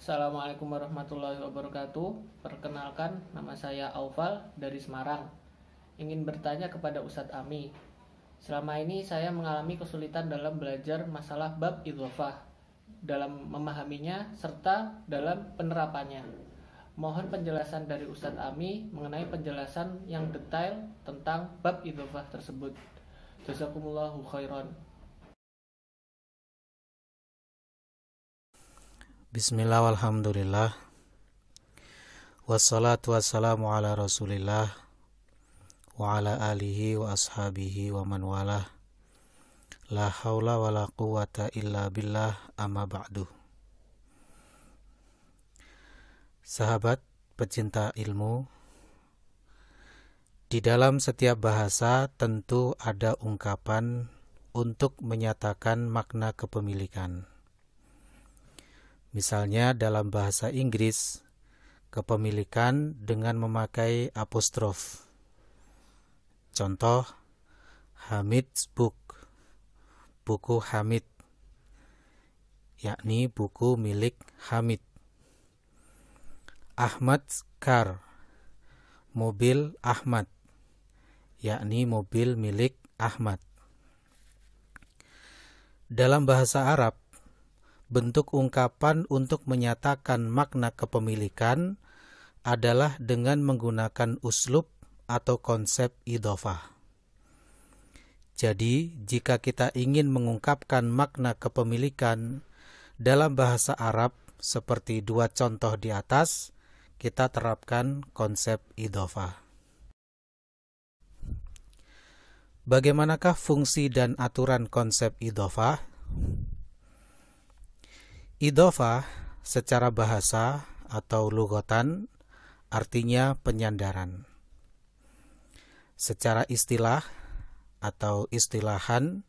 Assalamualaikum warahmatullahi wabarakatuh. Perkenalkan, nama saya Aufal dari Semarang. Ingin bertanya kepada Ustadz Ami. Selama ini saya mengalami kesulitan dalam belajar masalah bab idhofah, dalam memahaminya serta dalam penerapannya. Mohon penjelasan dari Ustadz Ami mengenai penjelasan yang detail tentang bab idhofah tersebut. Jazakumullahu khairan. Bismillah walhamdulillah. Wassalatu wassalamu ala rasulillah wa ala alihi wa ashabihi wa man walah. La hawla wa la quwata illa billah, amma ba'du. Sahabat pecinta ilmu, di dalam setiap bahasa tentu ada ungkapan untuk menyatakan makna kepemilikan. Misalnya dalam bahasa Inggris, kepemilikan dengan memakai apostrof. Contoh, Hamid's book, buku Hamid, yakni buku milik Hamid. Ahmad's car, mobil Ahmad, yakni mobil milik Ahmad. Dalam bahasa Arab, bentuk ungkapan untuk menyatakan makna kepemilikan adalah dengan menggunakan uslub atau konsep idhofah. Jadi, jika kita ingin mengungkapkan makna kepemilikan dalam bahasa Arab seperti dua contoh di atas, kita terapkan konsep idhofah. Bagaimanakah fungsi dan aturan konsep idhofah? Idhofah secara bahasa atau lughatan artinya penyandaran. Secara istilah atau istilahan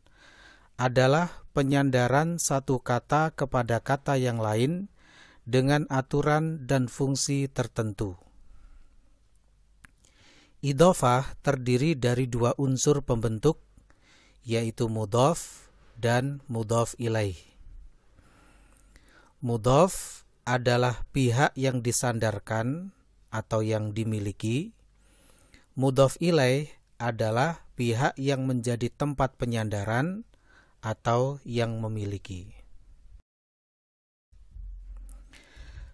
adalah penyandaran satu kata kepada kata yang lain dengan aturan dan fungsi tertentu. Idhofah terdiri dari dua unsur pembentuk, yaitu mudhof dan mudhof ilaih. Mudhof adalah pihak yang disandarkan atau yang dimiliki. Mudhof ilaih adalah pihak yang menjadi tempat penyandaran atau yang memiliki.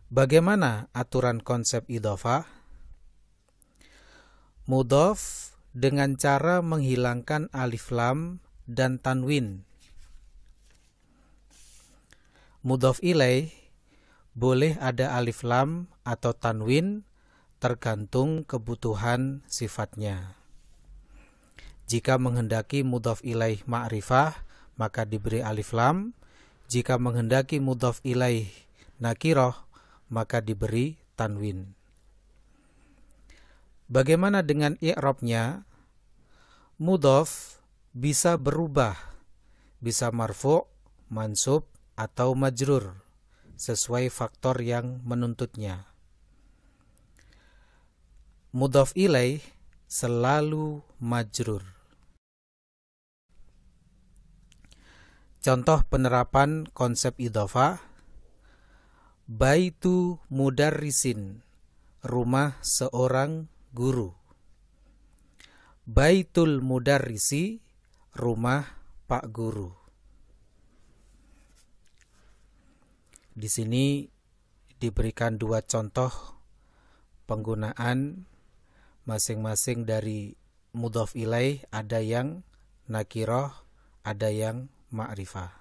Bagaimana aturan konsep idhofah? Mudhof dengan cara menghilangkan alif lam dan tanwin. Mudhof ilaih boleh ada alif lam atau tanwin tergantung kebutuhan sifatnya. Jika menghendaki mudhof ilaih ma'rifah, maka diberi alif lam. Jika menghendaki mudhof ilaih nakirah, maka diberi tanwin. Bagaimana dengan i'rabnya? Mudhof bisa berubah, bisa marfu', mansub, atau majrur sesuai faktor yang menuntutnya. Mudhof ilaih selalu majrur. Contoh penerapan konsep idhofah: baitu mudarrisin, rumah seorang guru. Baitul mudarrisi, rumah pak guru. Di sini diberikan dua contoh penggunaan masing-masing dari mudhof ilaih, ada yang nakirah, ada yang ma'rifah.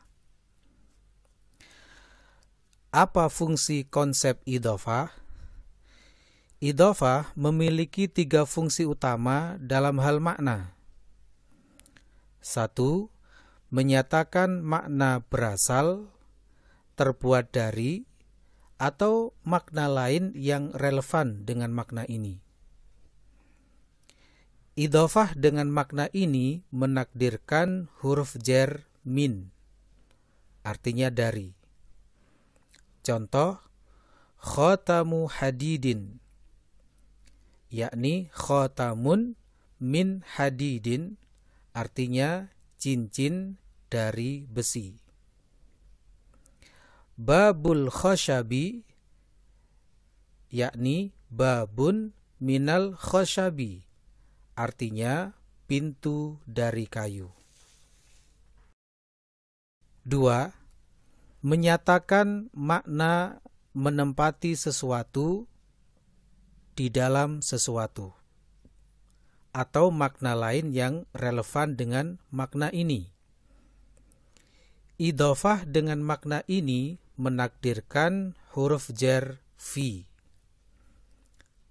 Apa fungsi konsep idhofah? Idhofah memiliki tiga fungsi utama dalam hal makna. 1. Menyatakan makna berasal, terbuat dari, atau makna lain yang relevan dengan makna ini. Idhofah dengan makna ini menakdirkan huruf jar min, artinya dari. Contoh, khotamu hadidin, yakni khotamun min hadidin, artinya cincin dari besi. Babul khasyabi, yakni babun minal khosyabi, artinya pintu dari kayu. 2. Menyatakan makna menempati sesuatu di dalam sesuatu, atau makna lain yang relevan dengan makna ini. Idhofah dengan makna ini menakdirkan huruf jar fi.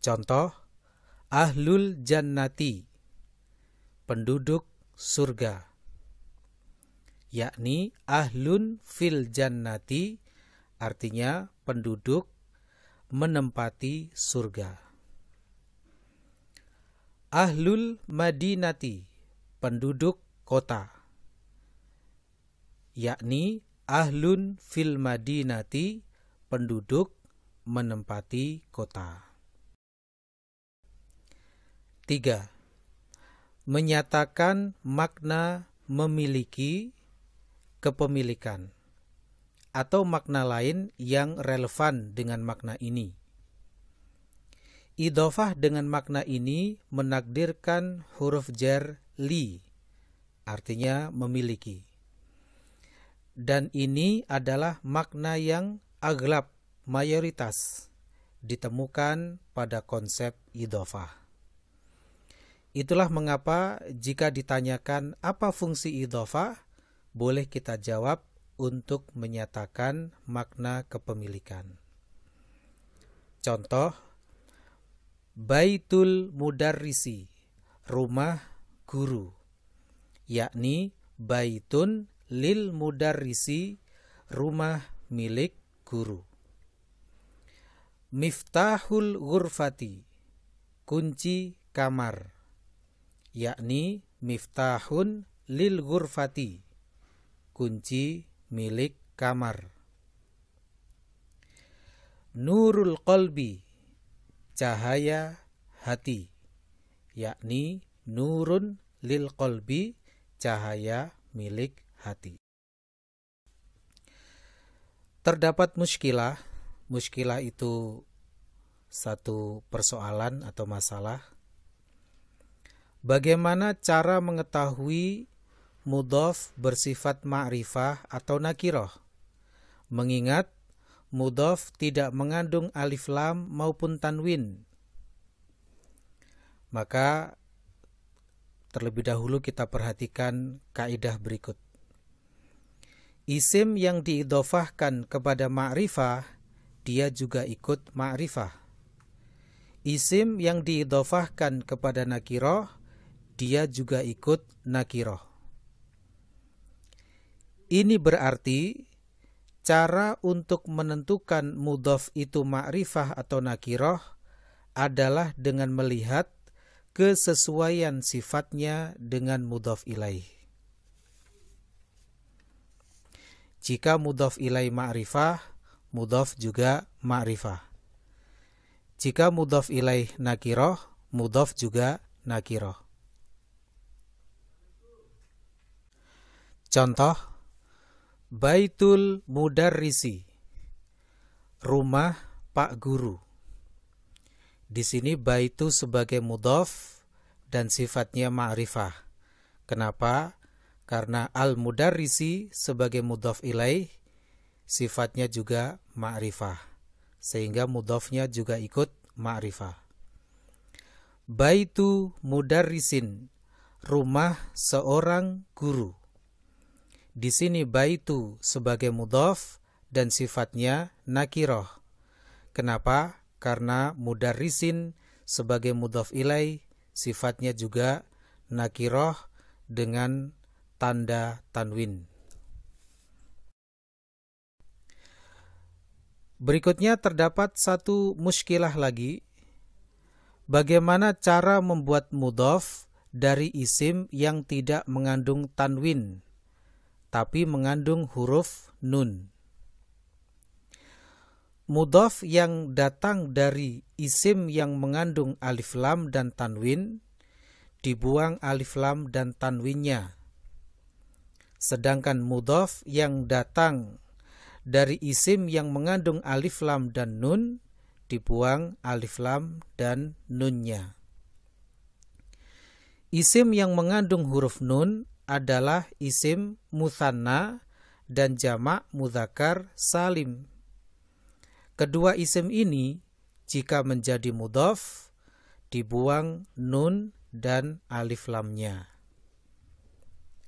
Contoh, ahlul jannati, penduduk surga, yakni ahlun fil jannati, artinya penduduk menempati surga. Ahlul madinati, penduduk kota, yakni ahlun fil madinati, penduduk menempati kota. 3. Menyatakan makna memiliki kepemilikan atau makna lain yang relevan dengan makna ini. Idhofah dengan makna ini menakdirkan huruf jar li, artinya memiliki. Dan ini adalah makna yang aglab, mayoritas, ditemukan pada konsep idhofah. Itulah mengapa jika ditanyakan apa fungsi idhofah, boleh kita jawab untuk menyatakan makna kepemilikan. Contoh, baitul mudarrisi, rumah guru, yakni baitun lil mudarrisi, rumah milik guru. Miftahul ghurfati, kunci kamar, yakni miftahun lil ghurfati, kunci milik kamar. Nurul qalbi, cahaya hati, yakni nurun lil qalbi, cahaya milik hati. Terdapat muskilah. Muskilah itu satu persoalan atau masalah. Bagaimana cara mengetahui mudhof bersifat ma'rifah atau nakiroh? Mengingat mudhof tidak mengandung alif lam maupun tanwin. Maka terlebih dahulu kita perhatikan kaidah berikut. Isim yang diidhofahkan kepada ma'rifah, dia juga ikut ma'rifah. Isim yang diidhofahkan kepada nakiroh, dia juga ikut nakiroh. Ini berarti cara untuk menentukan mudhof itu ma'rifah atau nakiroh adalah dengan melihat kesesuaian sifatnya dengan mudhof ilaih. Jika mudhof ilaih ma'rifah, mudhof juga ma'rifah. Jika mudhof ilaih nakiroh, mudhof juga nakiroh. Contoh, baitul mudarrisi, rumah Pak Guru. Di sini baitu sebagai mudhof dan sifatnya ma'rifah. Kenapa? Karena al-mudarrisi sebagai mudhof ilaih, sifatnya juga ma'rifah. Sehingga mudhofnya juga ikut ma'rifah. Baitu mudarrisin, rumah seorang guru. Di sini baitu sebagai mudhof dan sifatnya nakiroh. Kenapa? Karena mudarrisin sebagai mudhof ilaih, sifatnya juga nakiroh dengan tanda tanwin. Berikutnya terdapat satu muskilah lagi. Bagaimana cara membuat mudhof dari isim yang tidak mengandung tanwin, tapi mengandung huruf nun. Mudhof yang datang dari isim yang mengandung alif lam dan tanwin, dibuang alif lam dan tanwinnya. Sedangkan mudhof yang datang dari isim yang mengandung alif lam dan nun, dibuang alif lam dan nunnya. Isim yang mengandung huruf nun adalah isim mutsanna dan jamak mudzakkar salim. Kedua isim ini jika menjadi mudhof dibuang nun dan alif lamnya.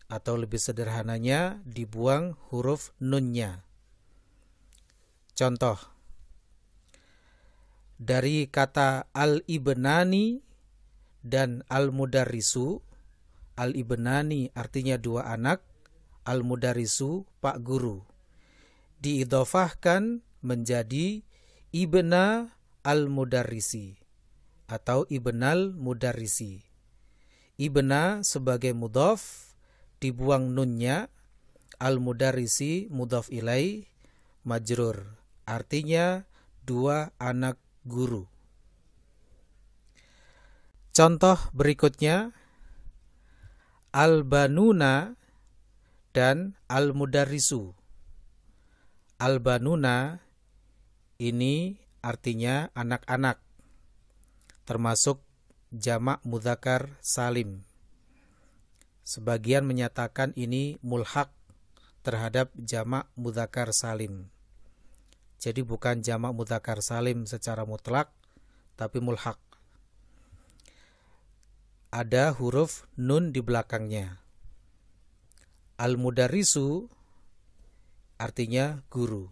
Atau lebih sederhananya dibuang huruf nunnya. Contoh, dari kata al-ibnani dan al-mudarrisu. Al-ibnani artinya dua anak, al-mudarrisu pak guru. Diidhofahkan menjadi ibna al-mudarrisi atau ibnal mudarrisi. Ibna sebagai mudhof dibuang nunnya, al-mudarrisi mudhof ilai majrur. Artinya dua anak guru. Contoh berikutnya, al-banuna dan al-mudarrisu. Al-banuna ini artinya anak-anak, termasuk jamak mudzakkar salim. Sebagian menyatakan ini mulhaq terhadap jamak mudzakkar salim. Jadi bukan jamak mudzakkar salim secara mutlak, tapi mulhaq. Ada huruf nun di belakangnya. Al-mudarrisu artinya guru.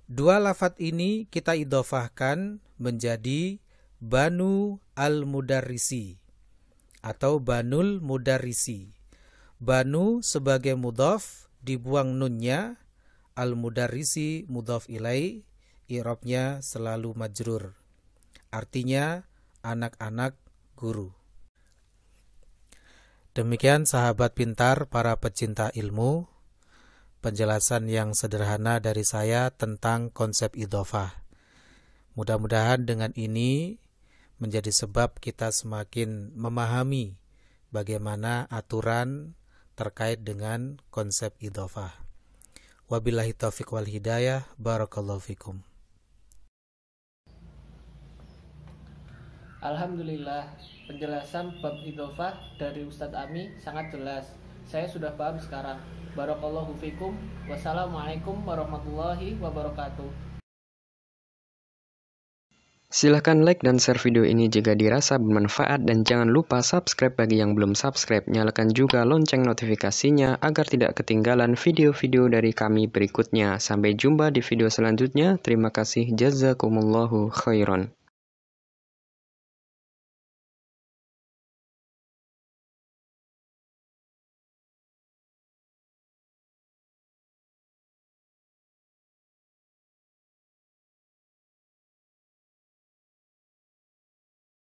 Dua lafadz ini kita idhofahkan menjadi banu al-mudarrisi atau banul mudarrisi. Banu sebagai mudhof dibuang nunnya, al-mudarrisi mudhof ilai, i'rabnya selalu majrur. Artinya anak-anak guru. Demikian sahabat pintar para pecinta ilmu, penjelasan yang sederhana dari saya tentang konsep idhofah. Mudah-mudahan dengan ini menjadi sebab kita semakin memahami bagaimana aturan terkait dengan konsep idhofah. Wabillahi taufiq wal hidayah, barakallahu fikum. Alhamdulillah, penjelasan bab idhofah dari Ustadz Ami sangat jelas. Saya sudah paham sekarang. Barakallahu fikum. Wassalamualaikum warahmatullahi wabarakatuh. Silahkan like dan share video ini jika dirasa bermanfaat dan jangan lupa subscribe bagi yang belum subscribe. Nyalakan juga lonceng notifikasinya agar tidak ketinggalan video-video dari kami berikutnya. Sampai jumpa di video selanjutnya. Terima kasih. Jazakumullahu khairan.